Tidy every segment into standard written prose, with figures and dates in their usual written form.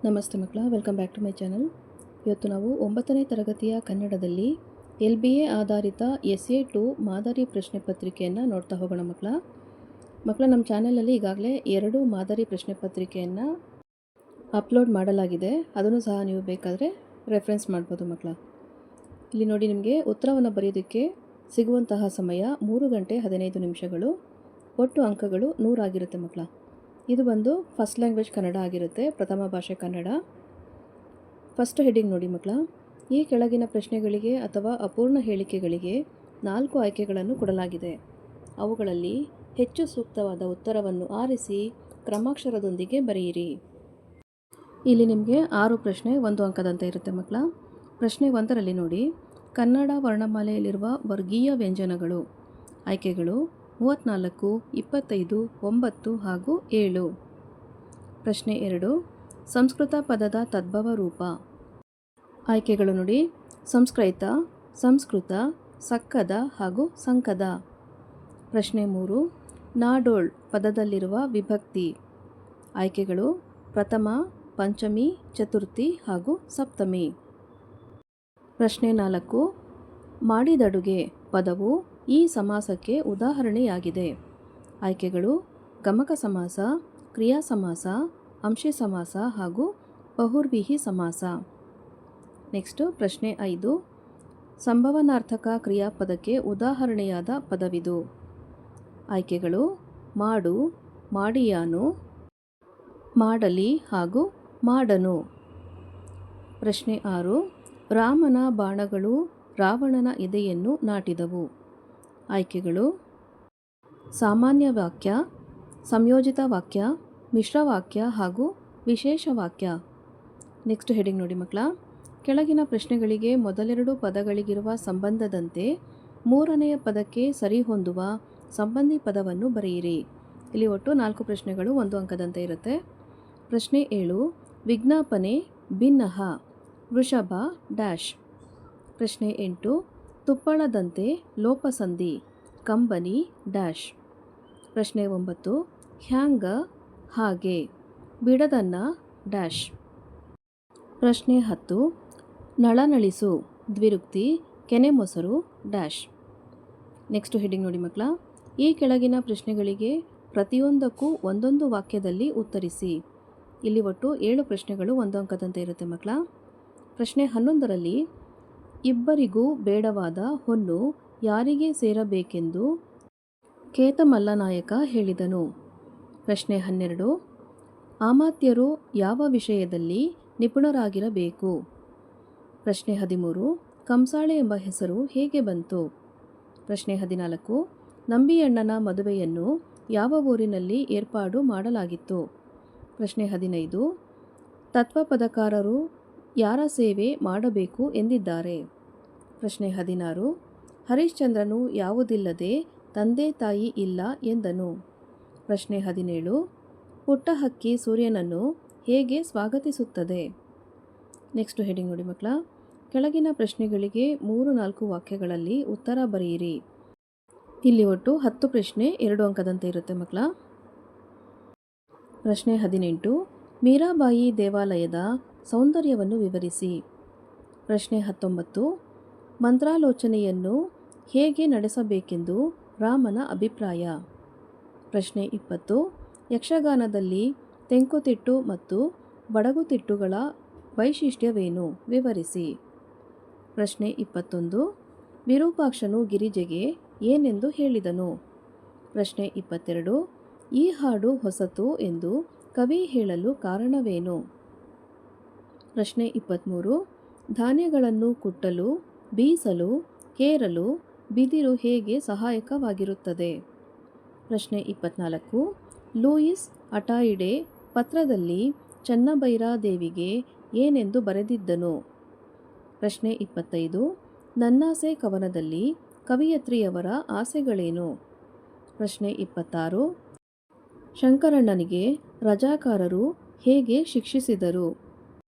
ನಮಸ್ತೆ ಮಕ್ಕಳ, welcome back to my channel. ಇವತ್ತು ನಾವು 9ನೇ ತರಗತಿಯ ಕನ್ನಡದಲ್ಲಿ LBA ಆಧಾರಿತ SA2 ಮಾದರಿ ಪ್ರಶ್ನೆ ಪತ್ರಿಕೆಯನ್ನು ನೋಡ್ತಾ ಹೋಗೋಣ ಮಕ್ಕಳ ನಮ್ಮ ಚಾನಲಲ್ಲಿ ಈಗಾಗಲೇ 2 ಮಾದರಿ ಪ್ರಶ್ನೆ ಪತ್ರಿಕೆಯನ್ನು ಅಪ್ಲೋಡ್ ಮಾಡಲಾಗಿದೆ. ಅದನ್ನು ಸಹ ನೀವು ಬೇಕಾದರೆ ರೆಫರೆನ್ಸ್ ಮಾಡ್ಬೋದು ಮಕ್ಕಳ. ಇಲ್ಲಿ ನೋಡಿ, ನಿಮಗೆ ಉತ್ತರವನ್ನು ಬರೆಯೋದಕ್ಕೆ ಸಿಗುವಂತಹ ಸಮಯ 3 ಗಂಟೆ 15 ನಿಮಿಷಗಳು. ಒಟ್ಟು ಅಂಕಗಳು 100 ಆಗಿರುತ್ತೆ ಮಕ್ಕಳ. ಇದು ಬಂದು ಫಸ್ಟ್ ಲ್ಯಾಂಗ್ವೇಜ್ ಕನ್ನಡ ಆಗಿರುತ್ತೆ, ಪ್ರಥಮ ಭಾಷೆ ಕನ್ನಡ. ಫಸ್ಟ್ ಹೆಡ್ಡಿಂಗ್ ನೋಡಿ ಮಕ್ಕಳ, ಈ ಕೆಳಗಿನ ಪ್ರಶ್ನೆಗಳಿಗೆ ಅಥವಾ ಅಪೂರ್ಣ ಹೇಳಿಕೆಗಳಿಗೆ 4 ಆಯ್ಕೆಗಳನ್ನು ಕೊಡಲಾಗಿದೆ. ಅವುಗಳಲ್ಲಿ ಹೆಚ್ಚು ಸೂಕ್ತವಾದ ಉತ್ತರವನ್ನು ಆರಿಸಿ ಕ್ರಮಾಕ್ಷರದೊಂದಿಗೆ ಬರೆಯಿರಿ. ಇಲ್ಲಿ ನಿಮಗೆ 6 ಪ್ರಶ್ನೆ 1 ಅಂಕದಂತೆ ಇರುತ್ತೆ ಮಕ್ಕಳ. ಪ್ರಶ್ನೆ 1ರಲ್ಲಿ ನೋಡಿ, ಕನ್ನಡ ವರ್ಣಮಾಲೆಯಲ್ಲಿರುವ ವರ್ಗೀಯ ವ್ಯಂಜನಗಳು. ಆಯ್ಕೆಗಳು 34, 25, 9 ಹಾಗೂ 7. ಪ್ರಶ್ನೆ 2, ಸಂಸ್ಕೃತ ಪದದ ತದ್ಭವ ರೂಪ. ಆಯ್ಕೆಗಳು ನೋಡಿ, ಸಂಸ್ಕೃತ, ಸಂಸ್ಕೃತ, ಸಕ್ಕದ ಹಾಗೂ ಸಂಕದ. ಪ್ರಶ್ನೆ 3, ನಾಡೋಳ್ ಪದದಲ್ಲಿರುವ ವಿಭಕ್ತಿ. ಆಯ್ಕೆಗಳು ಪ್ರಥಮ, ಪಂಚಮಿ, ಚತುರ್ಥಿ ಹಾಗೂ ಸಪ್ತಮಿ. ಪ್ರಶ್ನೆ 4, ಮಾಡಿದಡುಗೆ ಪದವು ಈ ಸಮಾಸಕ್ಕೆ ಉದಾಹರಣೆಯಾಗಿದೆ. ಆಯ್ಕೆಗಳು ಗಮಕ ಸಮಾಸ, ಕ್ರಿಯಾ ಸಮಾಸ, ಅಂಶಿ ಸಮಾಸ ಹಾಗೂ ಬಹುರ್ವಿಹಿ ಸಮಾಸ. ನೆಕ್ಸ್ಟು ಪ್ರಶ್ನೆ 5, ಸಂಭವನಾರ್ಥಕ ಕ್ರಿಯಾಪದಕ್ಕೆ ಉದಾಹರಣೆಯಾದ ಪದವಿದು. ಆಯ್ಕೆಗಳು ಮಾಡು, ಮಾಡಿಯಾನು, ಮಾಡಲಿ ಹಾಗೂ ಮಾಡನು. ಪ್ರಶ್ನೆ 6, ರಾಮನ ಬಾಣಗಳು ರಾವಣನ ಎದೆಯನ್ನು ನಾಟಿದವು. ಆಯ್ಕೆಗಳು ಸಾಮಾನ್ಯ ವಾಕ್ಯ, ಸಂಯೋಜಿತ ವಾಕ್ಯ, ಮಿಶ್ರ ವಾಕ್ಯ ಹಾಗೂ ವಿಶೇಷ ವಾಕ್ಯ. ನೆಕ್ಸ್ಟ್ ಹೆಡಿಂಗ್ ನೋಡಿ ಮಕ್ಕಳ, ಕೆಳಗಿನ ಪ್ರಶ್ನೆಗಳಿಗೆ ಮೊದಲೆರಡು ಪದಗಳಿಗಿರುವ ಸಂಬಂಧದಂತೆ 3ನೆಯ ಪದಕ್ಕೆ ಸರಿಹೊಂದುವ ಸಂಬಂಧಿ ಪದವನ್ನು ಬರೆಯಿರಿ. ಇಲ್ಲಿ ಒಟ್ಟು 4 ಪ್ರಶ್ನೆಗಳು 1 ಅಂಕದಂತೆ ಇರುತ್ತೆ. ಪ್ರಶ್ನೆ 7, ವಿಜ್ಞಾಪನೆ ಭಿನ್ನಹ ವೃಷಭ ಡ್ಯಾಶ್. ಪ್ರಶ್ನೆ 8, ತುಪ್ಪಳದಂತೆ ಲೋಪಸಂಧಿ ಕಂಬನಿ ಡ್ಯಾಶ್. ಪ್ರಶ್ನೆ 9, ಹ್ಯಾಂಗ ಹಾಗೆ ಬಿಡದನ್ನ ಡ್ಯಾಶ್. ಪ್ರಶ್ನೆ 10, ನಳನಳಿಸು ದ್ವಿರುಕ್ತಿ ಕೆನೆ ಮೊಸರು ಡ್ಯಾಶ್. ನೆಕ್ಸ್ಟ್ ಹೆಡ್ಡಿಂಗ್ ನೋಡಿ ಮಕ್ಕಳ, ಈ ಕೆಳಗಿನ ಪ್ರಶ್ನೆಗಳಿಗೆ ಪ್ರತಿಯೊಂದಕ್ಕೂ ಒಂದೊಂದು ವಾಕ್ಯದಲ್ಲಿ ಉತ್ತರಿಸಿ. ಇಲ್ಲಿ ಒಟ್ಟು 7 ಪ್ರಶ್ನೆಗಳು 1 ಅಂಕದಂತೆ ಇರುತ್ತೆ ಮಕ್ಕಳ. ಪ್ರಶ್ನೆ 11ರಲ್ಲಿ, ಇಬ್ಬರಿಗೂ ಬೇಡವಾದ ಹೊನ್ನು ಯಾರಿಗೆ ಸೇರಬೇಕೆಂದು ಕೇತಮಲ್ಲನಾಯಕ ಹೇಳಿದನು. ಪ್ರಶ್ನೆ 12, ಅಮಾತ್ಯರು ಯಾವ ವಿಷಯದಲ್ಲಿ ನಿಪುಣರಾಗಿರಬೇಕು. ಪ್ರಶ್ನೆ 13, ಕಂಸಾಳೆ ಎಂಬ ಹೆಸರು ಹೇಗೆ ಬಂತು. ಪ್ರಶ್ನೆ 14, ನಂಬಿಯಣ್ಣನ ಮದುವೆಯನ್ನು ಯಾವ ಊರಿನಲ್ಲಿ ಏರ್ಪಾಡು ಮಾಡಲಾಗಿತ್ತು. ಪ್ರಶ್ನೆ 15, ತತ್ವಪದಕಾರರು ಯಾರ ಸೇವೆ ಮಾಡಬೇಕು ಎಂದಿದ್ದಾರೆ. ಪ್ರಶ್ನೆ 16, ಹರಿಶ್ಚಂದ್ರನು ಯಾವುದಿಲ್ಲದೆ ತಂದೆ ತಾಯಿ ಇಲ್ಲ ಎಂದನು. ಪ್ರಶ್ನೆ 17, ಪುಟ್ಟ ಹಕ್ಕಿ ಸೂರ್ಯನನ್ನು ಹೇಗೆ ಸ್ವಾಗತಿಸುತ್ತದೆ. ನೆಕ್ಸ್ಟ್ ಹೆಡಿಂಗ್ ನೋಡಿ ಮಕ್ಕಳ, ಕೆಳಗಿನ ಪ್ರಶ್ನೆಗಳಿಗೆ 3-4 ವಾಕ್ಯಗಳಲ್ಲಿ ಉತ್ತರ ಬರೆಯಿರಿ. ಇಲ್ಲಿ ಒಟ್ಟು 10 ಪ್ರಶ್ನೆ 2 ಅಂಕದಂತೆ ಇರುತ್ತೆ ಮಕ್ಕಳ. ಪ್ರಶ್ನೆ 18, ಮೀರಾಬಾಯಿ ದೇವಾಲಯದ ಸೌಂದರ್ಯವನ್ನು ವಿವರಿಸಿ. ಪ್ರಶ್ನೆ 19, ಮಂತ್ರಾಲೋಚನೆಯನ್ನು ಹೇಗೆ ನಡೆಸಬೇಕೆಂದು ರಾಮನ ಅಭಿಪ್ರಾಯ. ಪ್ರಶ್ನೆ 20, ಯಕ್ಷಗಾನದಲ್ಲಿ ತೆಂಕುತಿಟ್ಟು ಮತ್ತು ಬಡಗುತಿಟ್ಟುಗಳ ವೈಶಿಷ್ಟ್ಯವೇನು ವಿವರಿಸಿ. ಪ್ರಶ್ನೆ 21, ವಿರೂಪಾಕ್ಷನು ಗಿರಿಜೆಗೆ ಏನೆಂದು ಹೇಳಿದನು. ಪ್ರಶ್ನೆ 22, ಈ ಹಾಡು ಹೊಸತು ಎಂದು ಕವಿ ಹೇಳಲು ಕಾರಣವೇನು. ಪ್ರಶ್ನೆ 23, ಧಾನ್ಯಗಳನ್ನು ಕುಟ್ಟಲು, ಬೀಸಲು, ಕೇರಲು ಬಿದಿರು ಹೇಗೆ ಸಹಾಯಕವಾಗಿರುತ್ತದೆ. ಪ್ರಶ್ನೆ 24, ಲೂಯಿಸ್ ಅಟಾಯಿಡೆ ಪತ್ರದಲ್ಲಿ ಚನ್ನಭೈರಾದೇವಿಗೆ ಏನೆಂದು ಬರೆದಿದ್ದನು. ಪ್ರಶ್ನೆ 25, ನನ್ನಾಸೆ ಕವನದಲ್ಲಿ ಕವಿಯತ್ರಿಯವರ ಆಸೆಗಳೇನು. ಪ್ರಶ್ನೆ 26, ಶಂಕರಣ್ಣನಿಗೆ ರಜಾಕಾರರು ಹೇಗೆ ಶಿಕ್ಷಿಸಿದರು.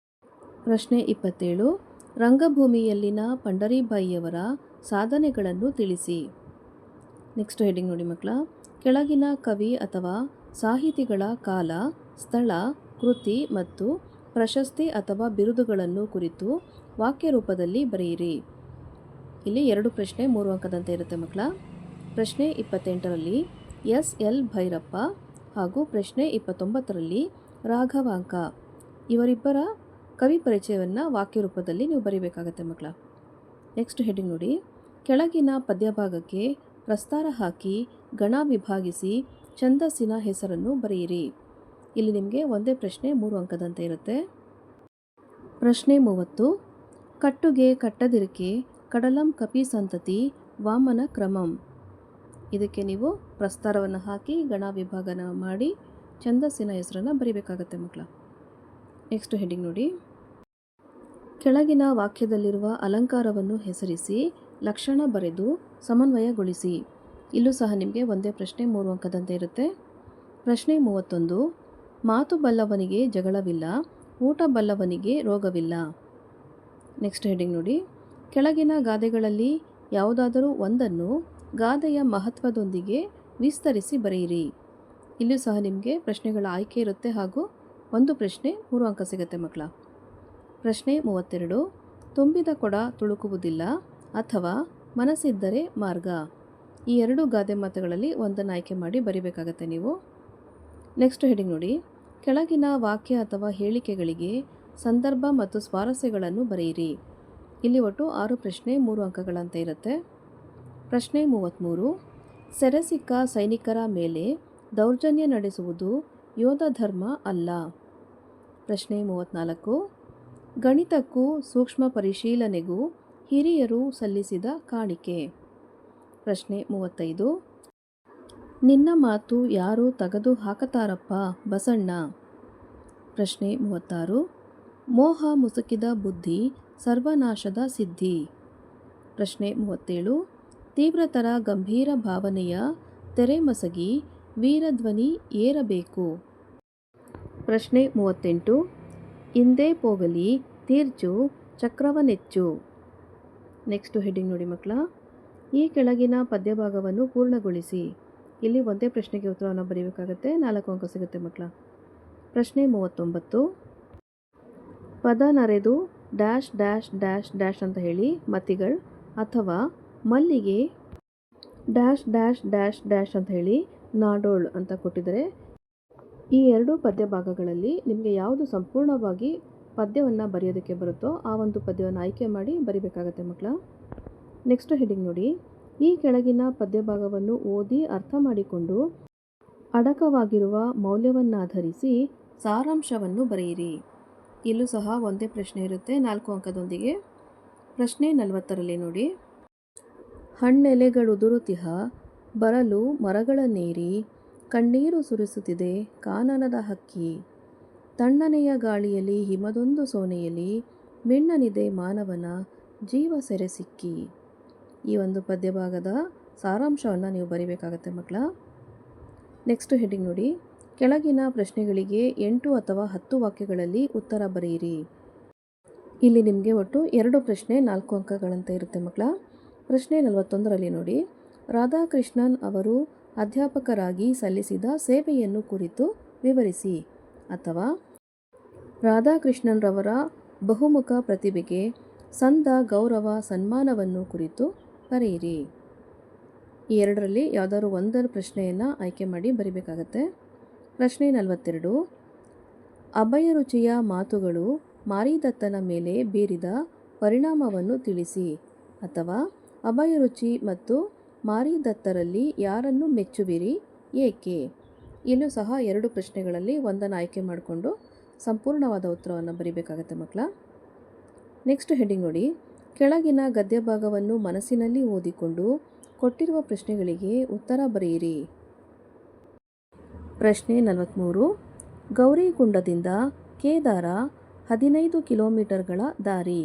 ಪ್ರಶ್ನೆ 27, ರಂಗಭೂಮಿಯಲ್ಲಿನ ಪಂಡರೀಬಾಯಿಯವರ ಸಾಧನೆಗಳನ್ನು ತಿಳಿಸಿ. ನೆಕ್ಸ್ಟ್ ಹೆಡಿಂಗ್ ನೋಡಿ ಮಕ್ಕಳ, ಕೆಳಗಿನ ಕವಿ ಅಥವಾ ಸಾಹಿತಿಗಳ ಕಾಲ, ಸ್ಥಳ, ಕೃತಿ ಮತ್ತು ಪ್ರಶಸ್ತಿ ಅಥವಾ ಬಿರುದುಗಳನ್ನು ಕುರಿತು ವಾಕ್ಯ ರೂಪದಲ್ಲಿ ಬರೆಯಿರಿ. ಇಲ್ಲಿ 2 ಪ್ರಶ್ನೆ 3 ಅಂಕದಂತೆ ಇರುತ್ತೆ ಮಕ್ಕಳ. ಪ್ರಶ್ನೆ 28ರಲ್ಲಿ ಎಸ್.ಎಲ್. ಭೈರಪ್ಪ ಹಾಗೂ ಪ್ರಶ್ನೆ 29ರಲ್ಲಿ ರಾಘವಾಂಕ ಇವರಿಬ್ಬರ ಕವಿ ಪರಿಚಯವನ್ನು ವಾಕ್ಯ ರೂಪದಲ್ಲಿ ನೀವು ಬರೀಬೇಕಾಗತ್ತೆ ಮಕ್ಕಳ. ನೆಕ್ಸ್ಟ್ ಹೆಡ್ಡಿಂಗ್ ನೋಡಿ. ಕೆಳಗಿನ ಪದ್ಯಭಾಗಕ್ಕೆ ಪ್ರಸ್ತಾರ ಹಾಕಿ ಗಣ ವಿಭಾಗಿಸಿ ಛಂದಸ್ಸಿನ ಹೆಸರನ್ನು ಬರೆಯಿರಿ. ಇಲ್ಲಿ ನಿಮಗೆ ಒಂದೇ ಪ್ರಶ್ನೆ 3 ಅಂಕದಂತೆ ಇರುತ್ತೆ. ಪ್ರಶ್ನೆ 30. ಕಟ್ಟುಗೆ ಕಟ್ಟದಿರಿಕೆ ಕಡಲಂ ಕಪಿ ಸಂತತಿ ವಾಮನ ಕ್ರಮಂ. ಇದಕ್ಕೆ ನೀವು ಪ್ರಸ್ತಾರವನ್ನು ಹಾಕಿ ಗಣ ವಿಭಾಗನ ಮಾಡಿ ಛಂದಸ್ಸಿನ ಹೆಸರನ್ನು ಬರೀಬೇಕಾಗತ್ತೆ ಮಕ್ಕಳ. ನೆಕ್ಸ್ಟ್ ಹೆಡ್ಡಿಂಗ್ ನೋಡಿ. ಕೆಳಗಿನ ವಾಕ್ಯದಲ್ಲಿರುವ ಅಲಂಕಾರವನ್ನು ಹೆಸರಿಸಿ ಲಕ್ಷಣ ಬರೆದು ಸಮನ್ವಯಗೊಳಿಸಿ. ಇಲ್ಲೂ ಸಹ ನಿಮಗೆ ಒಂದೇ ಪ್ರಶ್ನೆ 3 ಅಂಕದಂತೆ ಇರುತ್ತೆ. ಪ್ರಶ್ನೆ 31. ಮಾತು ಬಲ್ಲವನಿಗೆ ಜಗಳವಿಲ್ಲ, ಊಟ ಬಲ್ಲವನಿಗೆ ರೋಗವಿಲ್ಲ. ನೆಕ್ಸ್ಟ್ ಹೆಡ್ಡಿಂಗ್ ನೋಡಿ. ಕೆಳಗಿನ ಗಾದೆಗಳಲ್ಲಿ ಯಾವುದಾದರೂ ಒಂದನ್ನು ಗಾದೆಯ ಮಹತ್ವದೊಂದಿಗೆ ವಿಸ್ತರಿಸಿ ಬರೆಯಿರಿ. ಇಲ್ಲೂ ಸಹ ನಿಮಗೆ ಪ್ರಶ್ನೆಗಳ ಆಯ್ಕೆ ಇರುತ್ತೆ ಹಾಗೂ ಒಂದು ಪ್ರಶ್ನೆ 3 ಅಂಕ ಸಿಗುತ್ತೆ ಮಕ್ಕಳ. ಪ್ರಶ್ನೆ 32. ತುಂಬಿದ ಕೊಡ ತುಳುಕುವುದಿಲ್ಲ ಅಥವಾ ಮನಸ್ಸಿದ್ದರೆ ಮಾರ್ಗ. ಈ 2 ಗಾದೆ ಮಾತುಗಳಲ್ಲಿ ಒಂದನ್ನು ಆಯ್ಕೆ ಮಾಡಿ ಬರೀಬೇಕಾಗತ್ತೆ ನೀವು. ನೆಕ್ಸ್ಟ್ ಹೆಡ್ಡಿಂಗ್ ನೋಡಿ. ಕೆಳಗಿನ ವಾಕ್ಯ ಅಥವಾ ಹೇಳಿಕೆಗಳಿಗೆ ಸಂದರ್ಭ ಮತ್ತು ಸ್ವಾರಸ್ಯಗಳನ್ನು ಬರೆಯಿರಿ. ಇಲ್ಲಿ ಒಟ್ಟು 6 ಪ್ರಶ್ನೆ 3 ಅಂಕಗಳಂತೆ ಇರುತ್ತೆ. ಪ್ರಶ್ನೆ 33. ಸೆರೆಸಿಕ್ಕ ಸೈನಿಕರ ಮೇಲೆ ದೌರ್ಜನ್ಯ ನಡೆಸುವುದು ಯೋಧ ಧರ್ಮ ಅಲ್ಲ. ಪ್ರಶ್ನೆ 34. ಗಣಿತಕ್ಕೂ ಸೂಕ್ಷ್ಮ ಪರಿಶೀಲನೆಗೂ ಹಿರಿಯರು ಸಲ್ಲಿಸಿದ ಕಾಣಿಕೆ. ಪ್ರಶ್ನೆ 35. ನಿನ್ನ ಮಾತು ಯಾರು ತೆಗೆದು ಹಾಕತಾರಪ್ಪ ಬಸಣ್ಣ. ಪ್ರಶ್ನೆ 36. ಮೋಹ ಮುಸುಕಿದ ಬುದ್ಧಿ ಸರ್ವನಾಶದ ಸಿದ್ಧಿ. ಪ್ರಶ್ನೆ 37. ತೀವ್ರತರ ಗಂಭೀರ ಭಾವನೆಯ ತೆರೆಮಸಗಿ ವೀರಧ್ವನಿ ಏರಬೇಕು. ಪ್ರಶ್ನೆ 38. ಇಂದೇ ಪೋಗಲಿ ತೀರ್ಚು ಚಕ್ರವನೆಚ್ಚು. ನೆಕ್ಸ್ಟ್ ಹೆಡ್ಡಿಂಗ್ ನೋಡಿ ಮಕ್ಕಳ. ಈ ಕೆಳಗಿನ ಪದ್ಯಭಾಗವನ್ನು ಪೂರ್ಣಗೊಳಿಸಿ. ಇಲ್ಲಿ ಒಂದೇ ಪ್ರಶ್ನೆಗೆ ಉತ್ತರವನ್ನು ಬರೀಬೇಕಾಗತ್ತೆ. 4 ಅಂಕ ಸಿಗುತ್ತೆ ಮಕ್ಕಳ. ಪ್ರಶ್ನೆ 39. ಪದ ನರೆದು ಡ್ಯಾಶ್ ಡ್ಯಾಶ್ ಡ್ಯಾಶ್ ಡ್ಯಾಶ್ ಅಂತ ಹೇಳಿ ಮತಿಗಳು ಅಥವಾ ಮಲ್ಲಿಗೆ ಡ್ಯಾಶ್ ಡ್ಯಾಶ್ ಡ್ಯಾಶ್ ಡ್ಯಾಶ್ ಅಂತ ಹೇಳಿ ನಾಡೋಳ್ ಅಂತ ಕೊಟ್ಟಿದ್ದಾರೆ. ಈ 2 ಪದ್ಯ ಭಾಗಗಳಲ್ಲಿ ನಿಮಗೆ ಯಾವುದು ಸಂಪೂರ್ಣವಾಗಿ ಪದ್ಯವನ್ನು ಬರೆಯೋದಕ್ಕೆ ಬರುತ್ತೋ ಆ ಒಂದು ಪದ್ಯವನ್ನು ಆಯ್ಕೆ ಮಾಡಿ ಬರಿಬೇಕಾಗತ್ತೆ ಮಕ್ಕಳ. ನೆಕ್ಸ್ಟ್ ಹೆಡ್ಡಿಂಗ್ ನೋಡಿ. ಈ ಕೆಳಗಿನ ಪದ್ಯಭಾಗವನ್ನು ಓದಿ ಅರ್ಥ ಮಾಡಿಕೊಂಡು ಅಡಕವಾಗಿರುವ ಮೌಲ್ಯವನ್ನಾಧರಿಸಿ ಸಾರಾಂಶವನ್ನು ಬರೆಯಿರಿ. ಇಲ್ಲೂ ಸಹ ಒಂದೇ ಪ್ರಶ್ನೆ ಇರುತ್ತೆ 4 ಅಂಕದೊಂದಿಗೆ. ಪ್ರಶ್ನೆ 40ರಲ್ಲಿ ನೋಡಿ. ಹಣ್ಣೆಲೆಗಳುದುರುತಿಹ ಬರಲು ಮರಗಳನ್ನೇರಿ ಕಣ್ಣೀರು ಸುರಿಸುತ್ತಿದೆ ಕಾನನದ ಹಕ್ಕಿ. ತಣ್ಣನೆಯ ಗಾಳಿಯಲ್ಲಿ ಹಿಮದೊಂದು ಸೋನೆಯಲ್ಲಿ ಮಿಣ್ಣನಿದೆ ಮಾನವನ ಜೀವ ಸೆರೆ ಸಿಕ್ಕಿ. ಈ ಒಂದು ಪದ್ಯಭಾಗದ ಸಾರಾಂಶವನ್ನು ನೀವು ಬರೀಬೇಕಾಗತ್ತೆ ಮಕ್ಕಳ. ನೆಕ್ಸ್ಟ್ ಹೆಡ್ಡಿಂಗ್ ನೋಡಿ. ಕೆಳಗಿನ ಪ್ರಶ್ನೆಗಳಿಗೆ 8 ಅಥವಾ 10 ವಾಕ್ಯಗಳಲ್ಲಿ ಉತ್ತರ ಬರೆಯಿರಿ. ಇಲ್ಲಿ ನಿಮಗೆ ಒಟ್ಟು 2 ಪ್ರಶ್ನೆ 4 ಅಂಕಗಳಂತೆ ಇರುತ್ತೆ ಮಕ್ಕಳ. ಪ್ರಶ್ನೆ 41ರಲ್ಲಿ ನೋಡಿ. ರಾಧಾಕೃಷ್ಣನ್ ಅವರು ಅಧ್ಯಾಪಕರಾಗಿ ಸಲ್ಲಿಸಿದ ಸೇವೆಯನ್ನು ಕುರಿತು ವಿವರಿಸಿ ಅಥವಾ ರಾಧಾಕೃಷ್ಣನ್ರವರ ಬಹುಮುಖ ಪ್ರತಿಭೆಗೆ ಸಂದ ಗೌರವ ಸನ್ಮಾನವನ್ನು ಕುರಿತು ಬರೆಯಿರಿ. ಈ 2ರಲ್ಲಿ ಯಾವುದಾದ್ರು ಒಂದರ ಪ್ರಶ್ನೆಯನ್ನು ಆಯ್ಕೆ ಮಾಡಿ ಬರಿಬೇಕಾಗತ್ತೆ. ಪ್ರಶ್ನೆ 42. ಅಭಯರುಚಿಯ ಮಾತುಗಳು ಮಾರಿದತ್ತನ ಮೇಲೆ ಬೀರಿದ ಪರಿಣಾಮವನ್ನು ತಿಳಿಸಿ ಅಥವಾ ಅಭಯರುಚಿ ಮತ್ತು ಮಾರಿದತ್ತರಲ್ಲಿ ಯಾರನ್ನು ಮೆಚ್ಚುವಿರಿ ಏಕೆ. ಇಲ್ಲೂ ಸಹ 2 ಪ್ರಶ್ನೆಗಳಲ್ಲಿ ಒಂದನ್ನು ಆಯ್ಕೆ ಮಾಡಿಕೊಂಡು ಸಂಪೂರ್ಣವಾದ ಉತ್ತರವನ್ನು ಬರೀಬೇಕಾಗತ್ತೆ ಮಕ್ಕಳ. ನೆಕ್ಸ್ಟ್ ಹೆಡ್ಡಿಂಗ್ ನೋಡಿ. ಕೆಳಗಿನ ಗದ್ಯ ಭಾಗವನ್ನು ಮನಸ್ಸಿನಲ್ಲಿ ಓದಿಕೊಂಡು ಕೊಟ್ಟಿರುವ ಪ್ರಶ್ನೆಗಳಿಗೆ ಉತ್ತರ ಬರೆಯಿರಿ. ಪ್ರಶ್ನೆ 43. ಗೌರಿಕುಂಡದಿಂದ ಕೇದಾರ 15 ಕಿಲೋಮೀಟರ್ಗಳ ದಾರಿ.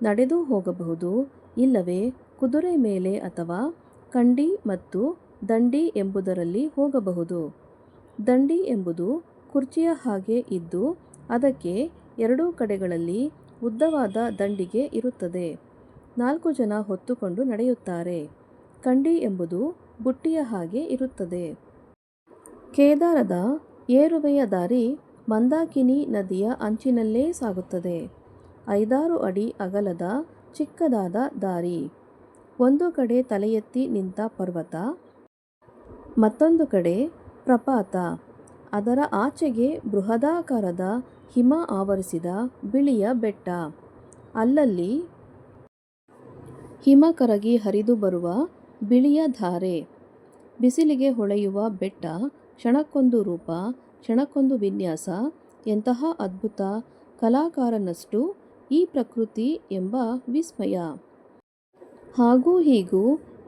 ನಡೆದು ಹೋಗಬಹುದು, ಇಲ್ಲವೇ ಕುದುರೆ ಮೇಲೆ ಅಥವಾ ಕಂಡಿ ಮತ್ತು ದಂಡಿ ಎಂಬುದರಲ್ಲಿ ಹೋಗಬಹುದು. ದಂಡಿ ಎಂಬುದು ಕುರ್ಚಿಯ ಹಾಗೆ ಇದ್ದು ಅದಕ್ಕೆ 2 ಕಡೆಗಳಲ್ಲಿ ಉದ್ದವಾದ ದಂಡಿಗೆ ಇರುತ್ತದೆ. 4 ಜನ ಹೊತ್ತುಕೊಂಡು ನಡೆಯುತ್ತಾರೆ. ಕಂಡಿ ಎಂಬುದು ಬುಟ್ಟಿಯ ಹಾಗೆ ಇರುತ್ತದೆ. ಕೇದಾರದ ಏರುವೆಯ ದಾರಿ ಮಂದಾಕಿನಿ ನದಿಯ ಅಂಚಿನಲ್ಲೇ ಸಾಗುತ್ತದೆ. 5-6 ಅಡಿ ಅಗಲದ ಚಿಕ್ಕದಾದ ದಾರಿ. ಒಂದು ಕಡೆ ತಲೆ ಎತ್ತಿ ನಿಂತ ಪರ್ವತ, ಮತ್ತೊಂದು ಕಡೆ ಪ್ರಪಾತ. ಅದರ ಆಚೆಗೆ ಬೃಹದಾಕಾರದ ಹಿಮ ಆವರಿಸಿದ ಬಿಳಿಯ ಬೆಟ್ಟ. ಅಲ್ಲಲ್ಲಿ ಹಿಮ ಕರಗಿ ಹರಿದು ಬರುವ ಬಿಳಿಯ ಧಾರೆ. ಬಿಸಿಲಿಗೆ ಹೊಳೆಯುವ ಬೆಟ್ಟ, ಕ್ಷಣಕ್ಕೊಂದು ರೂಪ, ಕ್ಷಣಕ್ಕೊಂದು ವಿನ್ಯಾಸ. ಎಂತಹ ಅದ್ಭುತ ಕಲಾಕಾರನಷ್ಟು ಈ ಪ್ರಕೃತಿ ಎಂಬ ವಿಸ್ಮಯ. ಹಾಗೂ ಹೀಗೂ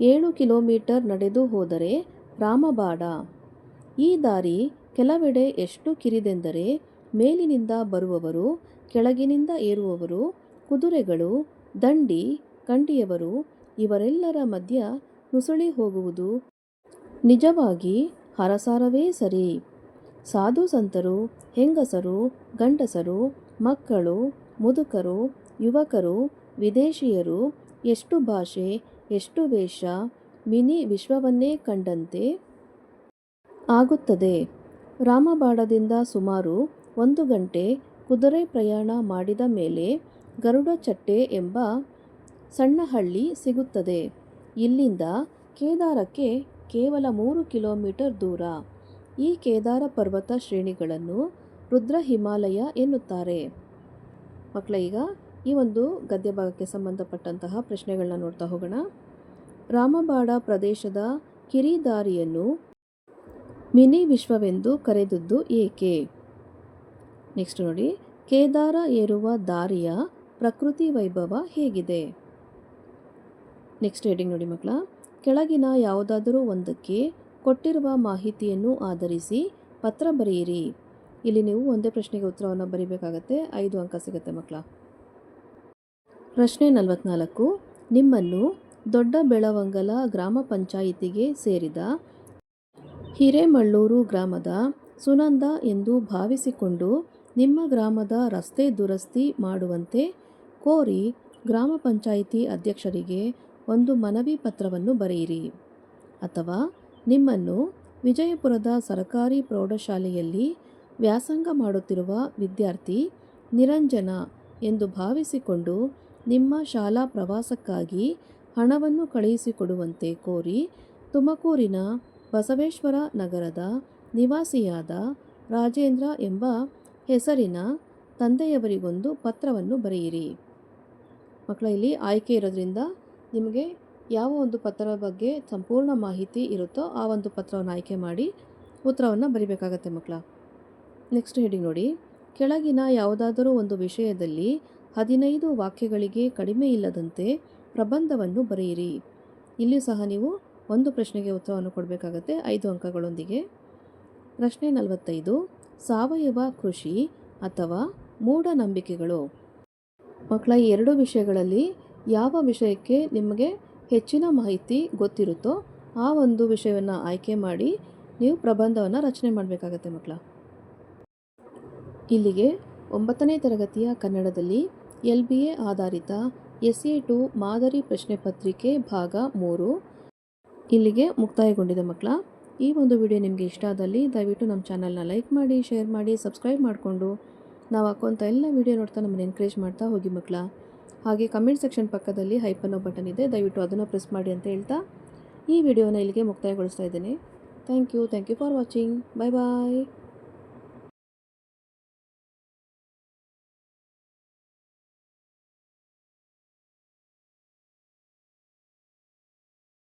7 ಕಿಲೋಮೀಟರ್ ನಡೆದು ಹೋದರೆ ರಾಮಬಾಡ. ಈ ದಾರಿ ಕೆಲವೆಡೆ ಎಷ್ಟು ಕಿರಿದೆಂದರೆ ಮೇಲಿನಿಂದ ಬರುವವರು, ಕೆಳಗಿನಿಂದ ಏರುವವರು, ಕುದುರೆಗಳು, ದಂಡಿ, ಕಂಡಿಯವರು ಇವರೆಲ್ಲರ ಮಧ್ಯ ನುಸುಳಿ ಹೋಗುವುದು ನಿಜವಾಗಿ ಹರಸಾರವೇ ಸರಿ. ಸಾಧು ಸಂತರು, ಹೆಂಗಸರು, ಗಂಡಸರು, ಮಕ್ಕಳು, ಮುದುಕರು, ಯುವಕರು, ವಿದೇಶಿಯರು, ಎಷ್ಟು ಭಾಷೆ, ಎಷ್ಟು ವೇಷ, ಮಿನಿ ವಿಶ್ವವನ್ನೇ ಕಂಡಂತೆ ಆಗುತ್ತದೆ. ರಾಮಬಾಣದಿಂದ ಸುಮಾರು 1 ಗಂಟೆ ಕುದುರೆ ಪ್ರಯಾಣ ಮಾಡಿದ ಮೇಲೆ ಗರುಡಚಟ್ಟೆ ಎಂಬ ಸಣ್ಣ ಹಳ್ಳಿ ಸಿಗುತ್ತದೆ. ಇಲ್ಲಿಂದ ಕೇದಾರಕ್ಕೆ ಕೇವಲ 3 ಕಿಲೋಮೀಟರ್ ದೂರ. ಈ ಕೇದಾರ ಪರ್ವತ ಶ್ರೇಣಿಗಳನ್ನು ರುದ್ರ ಹಿಮಾಲಯ ಎನ್ನುತ್ತಾರೆ. ಮಕ್ಕಳ, ಈಗ ಈ ಒಂದು ಗದ್ಯ ಭಾಗಕ್ಕೆ ಸಂಬಂಧಪಟ್ಟಂತಹ ಪ್ರಶ್ನೆಗಳನ್ನ ನೋಡ್ತಾ ಹೋಗೋಣ. ರಾಮಬಾಣ ಪ್ರದೇಶದ ಕಿರಿದಾರಿಯನ್ನು ಮಿನಿ ವಿಶ್ವವೆಂದು ಕರೆದದ್ದು ಏಕೆ? ನೆಕ್ಸ್ಟ್ ನೋಡಿ, ಕೇದಾರ ಏರುವ ದಾರಿಯ ಪ್ರಕೃತಿ ವೈಭವ ಹೇಗಿದೆ? ನೆಕ್ಸ್ಟ್ ಹೆಡಿಂಗ್ ನೋಡಿ ಮಕ್ಕಳ, ಕೆಳಗಿನ ಯಾವುದಾದರೂ ಒಂದಕ್ಕೆ ಕೊಟ್ಟಿರುವ ಮಾಹಿತಿಯನ್ನು ಆಧರಿಸಿ ಪತ್ರ ಬರೆಯಿರಿ. ಇಲ್ಲಿ ನೀವು ಒಂದೇ ಪ್ರಶ್ನೆಗೆ ಉತ್ತರವನ್ನು ಬರೀಬೇಕಾಗತ್ತೆ. 5 ಅಂಕ ಸಿಗುತ್ತೆ ಮಕ್ಕಳ. ಪ್ರಶ್ನೆ 44. ನಿಮ್ಮನ್ನು ದೊಡ್ಡ ಬೆಳವಂಗಲ ಗ್ರಾಮ ಪಂಚಾಯಿತಿಗೆ ಸೇರಿದ ಹಿರೇಮಳ್ಳೂರು ಗ್ರಾಮದ ಸುನಂದ ಎಂದು ಭಾವಿಸಿಕೊಂಡು ನಿಮ್ಮ ಗ್ರಾಮದ ರಸ್ತೆ ದುರಸ್ತಿ ಮಾಡುವಂತೆ ಕೋರಿ ಗ್ರಾಮ ಪಂಚಾಯಿತಿ ಅಧ್ಯಕ್ಷರಿಗೆ ಒಂದು ಮನವಿ ಪತ್ರವನ್ನು ಬರೆಯಿರಿ. ಅಥವಾ ನಿಮ್ಮನ್ನು ವಿಜಯಪುರದ ಸರ್ಕಾರಿ ಪ್ರೌಢಶಾಲೆಯಲ್ಲಿ ವ್ಯಾಸಂಗ ಮಾಡುತ್ತಿರುವ ವಿದ್ಯಾರ್ಥಿ ನಿರಂಜನ ಎಂದು ಭಾವಿಸಿಕೊಂಡು ನಿಮ್ಮ ಶಾಲಾ ಪ್ರವಾಸಕ್ಕಾಗಿ ಹಣವನ್ನು ಕಳುಹಿಸಿಕೊಡುವಂತೆ ಕೋರಿ ತುಮಕೂರಿನ ಬಸವೇಶ್ವರ ನಗರದ ನಿವಾಸಿಯಾದ ರಾಜೇಂದ್ರ ಎಂಬ ಹೆಸರಿನ ತಂದೆಯವರಿಗೊಂದು ಪತ್ರವನ್ನು ಬರೆಯಿರಿ. ಮಕ್ಕಳ, ಇಲ್ಲಿ ಆಯ್ಕೆ ಇರೋದ್ರಿಂದ ನಿಮಗೆ ಯಾವ ಒಂದು ಪತ್ರದ ಬಗ್ಗೆ ಸಂಪೂರ್ಣ ಮಾಹಿತಿ ಇರುತ್ತೋ ಆ ಒಂದು ಪತ್ರವನ್ನು ಆಯ್ಕೆ ಮಾಡಿ ಉತ್ತರವನ್ನು ಬರೀಬೇಕಾಗತ್ತೆ ಮಕ್ಕಳ. ನೆಕ್ಸ್ಟ್ ಹೆಡಿಂಗ್ ನೋಡಿ, ಕೆಳಗಿನ ಯಾವುದಾದರೂ ಒಂದು ವಿಷಯದಲ್ಲಿ 15 ವಾಕ್ಯಗಳಿಗೆ ಕಡಿಮೆ ಇಲ್ಲದಂತೆ ಪ್ರಬಂಧವನ್ನು ಬರೆಯಿರಿ. ಇಲ್ಲಿ ಸಹ ನೀವು ಒಂದು ಪ್ರಶ್ನೆಗೆ ಉತ್ತರವನ್ನು ಕೊಡಬೇಕಾಗತ್ತೆ 5 ಅಂಕಗಳೊಂದಿಗೆ. ಪ್ರಶ್ನೆ 45. ಸಾವಯವ ಕೃಷಿ ಅಥವಾ ಮೂಢನಂಬಿಕೆಗಳು. ಮಕ್ಕಳ, ಈ 2 ವಿಷಯಗಳಲ್ಲಿ ಯಾವ ವಿಷಯಕ್ಕೆ ನಿಮಗೆ ಹೆಚ್ಚಿನ ಮಾಹಿತಿ ಗೊತ್ತಿರುತ್ತೋ ಆ ಒಂದು ವಿಷಯವನ್ನು ಆಯ್ಕೆ ಮಾಡಿ ನೀವು ಪ್ರಬಂಧವನ್ನು ರಚನೆ ಮಾಡಬೇಕಾಗತ್ತೆ ಮಕ್ಕಳ. ಇಲ್ಲಿಗೆ 9ನೇ ತರಗತಿಯ ಕನ್ನಡದಲ್ಲಿ LBA ಆಧಾರಿತ SA2 ಮಾದರಿ ಪ್ರಶ್ನೆ ಪತ್ರಿಕೆ ಭಾಗ 3 ಇಲ್ಲಿಗೆ ಮುಕ್ತಾಯಗೊಂಡಿದೆ ಮಕ್ಕಳ. ಈ ಒಂದು ವಿಡಿಯೋ ನಿಮಗೆ ಇಷ್ಟ ಆದಲ್ಲಿ ದಯವಿಟ್ಟು ನಮ್ಮ ಚಾನಲ್ನ ಲೈಕ್ ಮಾಡಿ, ಶೇರ್ ಮಾಡಿ, ಸಬ್ಸ್ಕ್ರೈಬ್ ಮಾಡಿಕೊಂಡು ನಾವು ಹಾಕುವಂಥ ಎಲ್ಲ ವಿಡಿಯೋ ನೋಡ್ತಾ ನಮ್ಮನ್ನು ಎನ್ಕರೇಜ್ ಮಾಡ್ತಾ ಹೋಗಿ ಮಕ್ಕಳ. ಹಾಗೆ ಕಮೆಂಟ್ ಸೆಕ್ಷನ್ ಪಕ್ಕದಲ್ಲಿ ಹೈಪ್ ಅನ್ನೋ ಬಟನ್ ಇದೆ, ದಯವಿಟ್ಟು ಅದನ್ನು ಪ್ರೆಸ್ ಮಾಡಿ ಅಂತ ಹೇಳ್ತಾ ಈ ವಿಡಿಯೋನ ಇಲ್ಲಿಗೆ ಮುಕ್ತಾಯಗೊಳಿಸ್ತಾ ಇದ್ದೇನೆ. Thank you for watching. Bye bye.